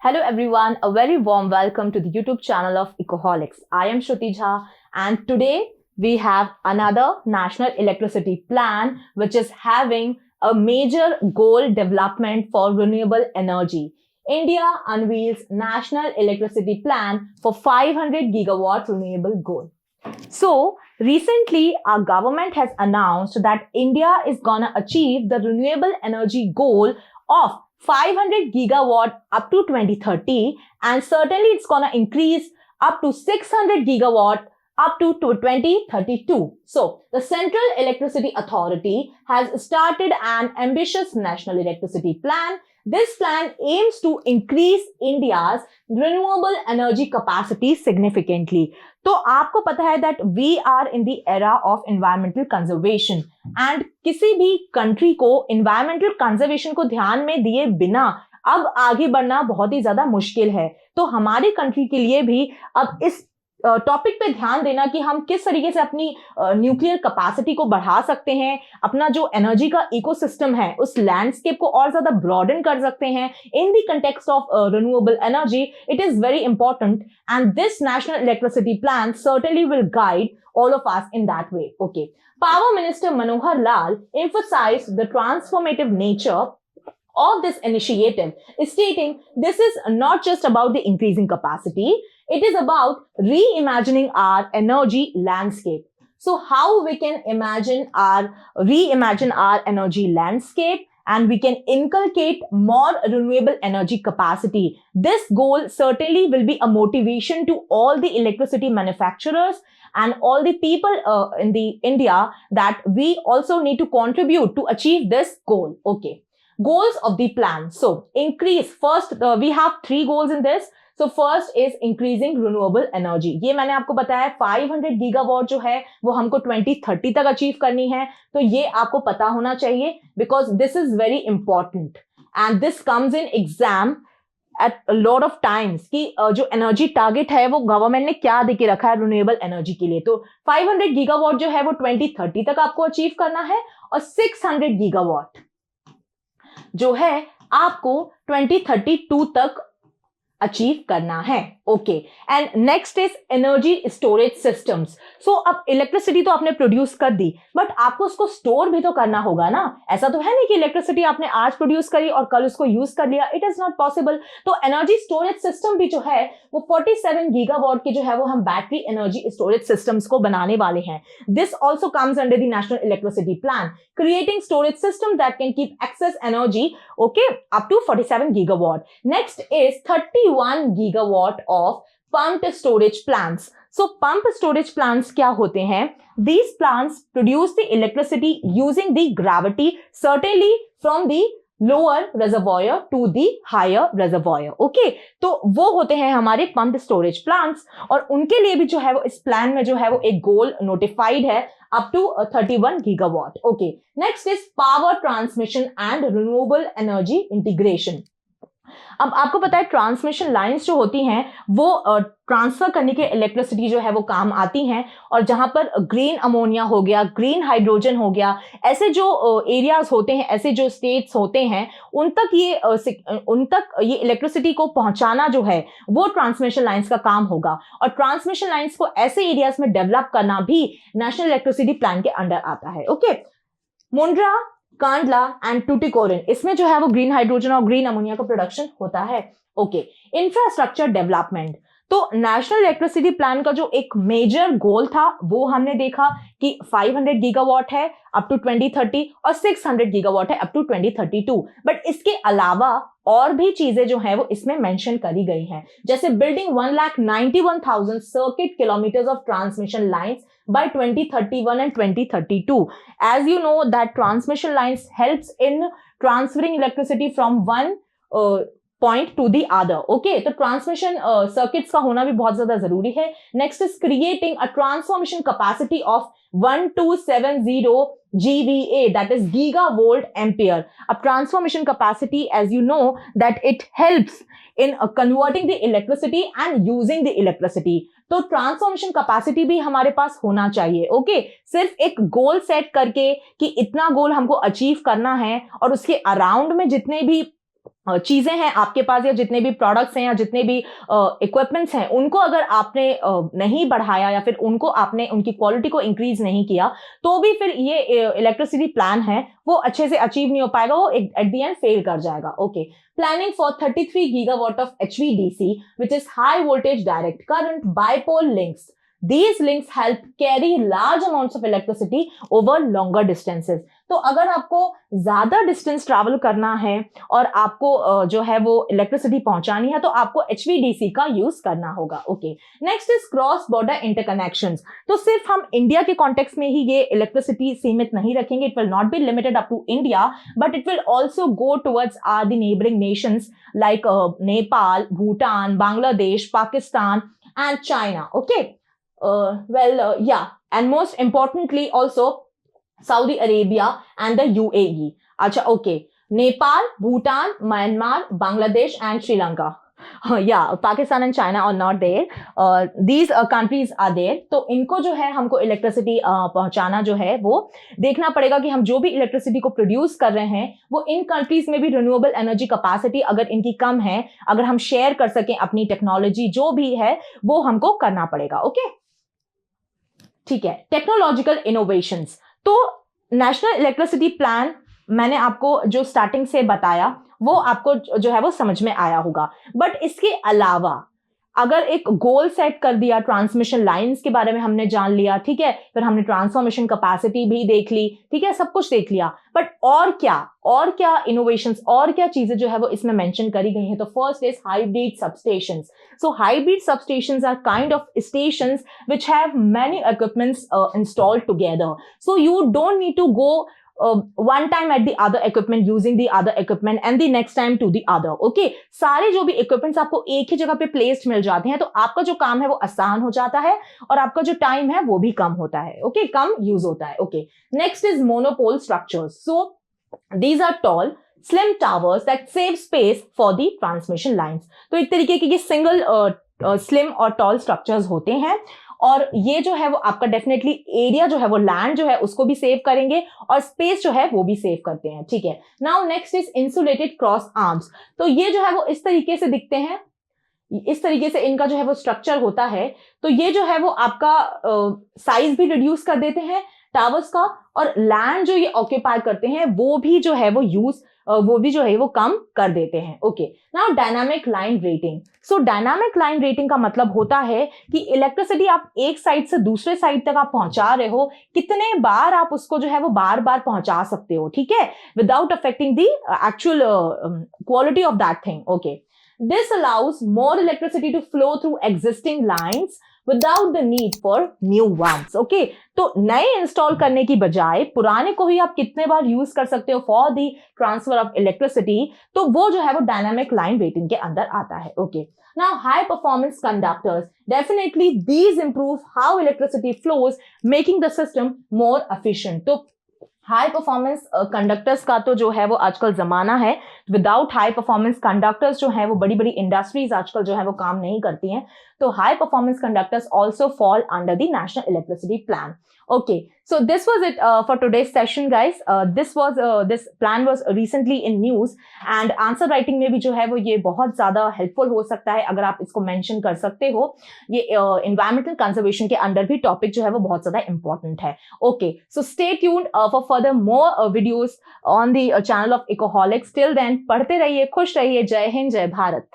Hello everyone, a very warm welcome to the YouTube channel of Ecoholics. I am Shruti Jha and today we have another national electricity plan which is having a major goal development for renewable energy. India unveils national electricity plan for 500 gigawatt renewable goal. So recently our government has announced that India is gonna achieve the renewable energy goal of 500 gigawatt up to 2030, and certainly it's gonna increase up to 600 gigawatt up to 2032. So the Central Electricity Authority has started an ambitious national electricity plan. This plan aims to increase India's renewable energy capacity significantly. तो आपको पता है that we are in the era of environmental conservation and किसी भी country को environmental conservation को ध्यान में दिए बिना अब आगे बढ़ना बहुत ही ज्यादा मुश्किल है। तो हमारे कंट्री के लिए भी अब इस टॉपिक पे ध्यान देना कि हम किस तरीके से अपनी न्यूक्लियर कैपेसिटी को बढ़ा सकते हैं, अपना जो एनर्जी का इकोसिस्टम है उस लैंडस्केप को और ज्यादा ब्रॉडन कर सकते हैं in the context of renewable energy. It is very important and this national electricity plan certainly will guide all of us in that way. Okay. Power Minister Manohar Lal emphasized the transformative nature of this initiative, stating this is not just about the increasing capacity, it is about reimagining our energy landscape. So how we can reimagine our energy landscape and we can inculcate more renewable energy capacity. This goal certainly will be a motivation to all the electricity manufacturers and all the people in the India that we also need to contribute to achieve this goal. Okay. Goals of the plan. So increase first, we have three goals in this. So first is increasing renewable energy. ये मैंने आपको बताया 500 gigawatt जो है वो हमको 2030 तक achieve करनी है. तो ये आपको पता होना चाहिए because this is very important and this comes in exam at a lot of times कि जो एनर्जी टारगेट है वो गवर्नमेंट ने क्या देके रखा है रिन्यूएबल एनर्जी के लिए. तो 500 गीगावाट जो है वो 2030 तक आपको अचीव करना है और 600 गीगावाट जो है आपको 2032 तक अचीव करना है. Okay. And next is energy storage systems. So अब इलेक्ट्रिसिटी तो आपने प्रोड्यूस कर दी बट आपको उसको स्टोर भी तो करना होगा ना. ऐसा तो है नहीं कि इलेक्ट्रिसिटी आपने आज प्रोड्यूस करी और कल उसको यूज कर लिया. It is not possible. तो एनर्जी स्टोरेज सिस्टम भी जो है वो 47 गीगावाट की जो है वो हम बैटरी एनर्जी स्टोरेज सिस्टम्स को बनाने वाले हैं. This also comes under the national electricity plan, creating storage system that can keep excess energy okay up to 47 gigawatt. Next is 31 gigawatt of pumped storage plants. So pump storage plants क्या होते हैं? These plants produce the electricity using the gravity certainly from the lower reservoir to the higher reservoir. Okay, तो वो होते हैं हमारे pumped storage plants और उनके लिए भी जो है वो इस प्लान में जो है वो एक गोल नोटिफाइड है up to 31 gigawatt. Okay, next is power transmission and renewable energy integration. अब आपको पता है ट्रांसमिशन लाइंस जो होती हैं वो ट्रांसफर करने के इलेक्ट्रिसिटी जो है वो काम आती हैं और जहां पर ग्रीन अमोनिया हो गया, ग्रीन हाइड्रोजन हो गया, ऐसे जो एरियाज होते हैं, ऐसे जो स्टेट्स होते हैं उन तक ये इलेक्ट्रिसिटी को पहुंचाना जो है वो ट्रांसमिशन लाइंस का काम होगा. और ट्रांसमिशन लाइंस को ऐसे एरियाज में डेवलप करना भी नेशनल इलेक्ट्रिसिटी प्लान के अंडर आता है. ओके. मुंड्रा, कांडला एंड टूटिकोरिन, इसमें जो है वो ग्रीन हाइड्रोजन और ग्रीन अमोनिया का प्रोडक्शन होता है. ओके. Infrastructure development. तो नेशनल इलेक्ट्रिसिटी प्लान का जो एक मेजर गोल था वो हमने देखा कि 500 गीगावाट है अप टू 2030 और 600 गीगावाट है अप टू 2032. बट इसके अलावा और भी चीजें जो है वो इसमें मेंशन करी गई हैं, जैसे building 1,91,000 circuit kilometres of transmission lines by 2031 and 2032. As you know that transmission lines helps in transferring electricity from one point to the other. Okay, तो ट्रांसमिशन सर्किट्स का होना भी बहुत ज्यादा जरूरी है. Next is creating a transformation capacity of 1270 GVA, that is gigavolt ampere. A transformation capacity, as you know, that it helps in converting the electricity and using the electricity. तो transformation capacity भी हमारे पास होना चाहिए. Okay. सिर्फ एक goal set करके कि इतना गोल हमको अचीव करना है और उसके अराउंड में जितने भी चीजें हैं आपके पास, या जितने भी प्रोडक्ट्स हैं या जितने भी इक्विपमेंट्स हैं, उनको अगर आपने नहीं बढ़ाया या फिर उनको आपने उनकी क्वालिटी को इंक्रीज नहीं किया, तो भी फिर ये इलेक्ट्रिसिटी प्लान है वो अच्छे से अचीव नहीं हो पाएगा, वो एट द एंड फेल कर जाएगा. Okay. Planning for 33 gigawatt of HVDC, which is high voltage direct current bipole links. These links help carry large amounts of electricity over longer distances. तो अगर आपको ज्यादा डिस्टेंस ट्रैवल करना है और आपको जो है वो इलेक्ट्रिसिटी पहुंचानी है, तो आपको HVDC का यूज करना होगा. Okay. Next is cross border interconnections. तो सिर्फ हम इंडिया के कॉन्टेक्स्ट में ही ये इलेक्ट्रिसिटी सीमित नहीं रखेंगे. It will not be limited up to India, but it will also go towards are the neighbouring nations like Nepal, Bhutan, Bangladesh, Pakistan and China. Okay. And most importantly also Saudi Arabia and the UAE. अच्छा, okay. Nepal, Bhutan, Myanmar, Bangladesh and Sri Lanka. Yeah, Pakistan and China are not there. These countries are there. तो इनको जो है हमको electricity पहुंचाना जो है वो देखना पड़ेगा कि हम जो भी इलेक्ट्रिसिटी को प्रोड्यूस कर रहे हैं वो इन कंट्रीज में भी रिन्यूएबल एनर्जी कैपेसिटी अगर इनकी कम है, अगर हम शेयर कर सकें अपनी टेक्नोलॉजी जो भी है वो हमको करना पड़ेगा. ओके. ठीक है. Technological innovations. तो नेशनल इलेक्ट्रिसिटी प्लान मैंने आपको जो स्टार्टिंग से बताया वो आपको जो है वो समझ में आया होगा. बट इसके अलावा अगर एक गोल सेट कर दिया, ट्रांसमिशन लाइंस के बारे में हमने जान लिया, ठीक है, फिर हमने ट्रांसफॉर्मेशन कैपेसिटी भी देख ली, ठीक है, सब कुछ देख लिया, बट और क्या इनोवेशंस, और क्या चीजें जो है वो इसमें मेंशन करी गई हैं. तो first is hybrid substations. So hybrid substations are kind of stations which have many equipments installed together. So you don't need to go one time at the other equipment using the other equipment and the next time to the other. Okay. सारे जो भी equipments आपको एक ही जगह पे placed मिल जाते हैं, तो आपका जो काम है वो आसान हो जाता है और आपका जो टाइम है वो भी कम होता है. Okay. कम यूज होता है. Okay. Next is monopole structures. So these are tall slim towers that save space for the transmission lines. तो एक तरीके की ये सिंगल स्लिम और टॉल स्ट्रक्चर्स होते हैं और ये जो है वो आपका डेफिनेटली एरिया जो है वो लैंड जो है उसको भी सेव करेंगे और स्पेस जो है वो भी सेव करते हैं. ठीक है. Now next is insulated cross arms. तो ये जो है वो इस तरीके से दिखते हैं, इस तरीके से इनका जो है वो स्ट्रक्चर होता है. तो ये जो है वो आपका साइज भी रिड्यूस कर देते हैं टावर्स का, और लैंड जो ये ऑक्यूपाई करते हैं वो भी जो है वो यूज वो भी जो है वो कम कर देते हैं. Okay. Now dynamic line rating. सो डायनामिक लाइन रेटिंग का मतलब होता है कि इलेक्ट्रिसिटी आप एक साइड से दूसरे साइड तक आप पहुंचा रहे हो, कितने बार आप उसको जो है वो बार बार पहुंचा सकते हो. ठीक है, without affecting the actual quality of that thing. Okay. This allows more electricity to flow through existing lines without the need for new ones. Okay. तो नए इंस्टॉल करने की बजाय पुराने को ही आप कितने बार यूज कर सकते हो for the transfer of electricity, तो वो जो है वो डायनामिक लाइन रेटिंग के अंदर आता है. Okay. Now high performance conductors, definitely these improve how electricity flows, making the system more efficient. तो हाई परफॉर्मेंस कंडक्टर्स का तो जो है वो आजकल जमाना है. विदाउट हाई परफॉर्मेंस कंडक्टर्स जो है वो बड़ी बड़ी इंडस्ट्रीज आजकल जो है वो काम नहीं करती हैं. तो high performance conductors also fall under the national electricity plan. Okay, so this was it for today's session, guys. This plan was recently in news, and answer writing में भी जो है वो ये बहुत ज़्यादा helpful हो सकता है अगर आप इसको mention कर सकते हो. ये environmental conservation के अंदर भी topic जो है वो बहुत ज़्यादा important है. Okay, so stay tuned for further more videos on the channel of Ecoholics. Till then, पढ़ते रहिए, खुश रहिए. जय हिंद, जय भारत.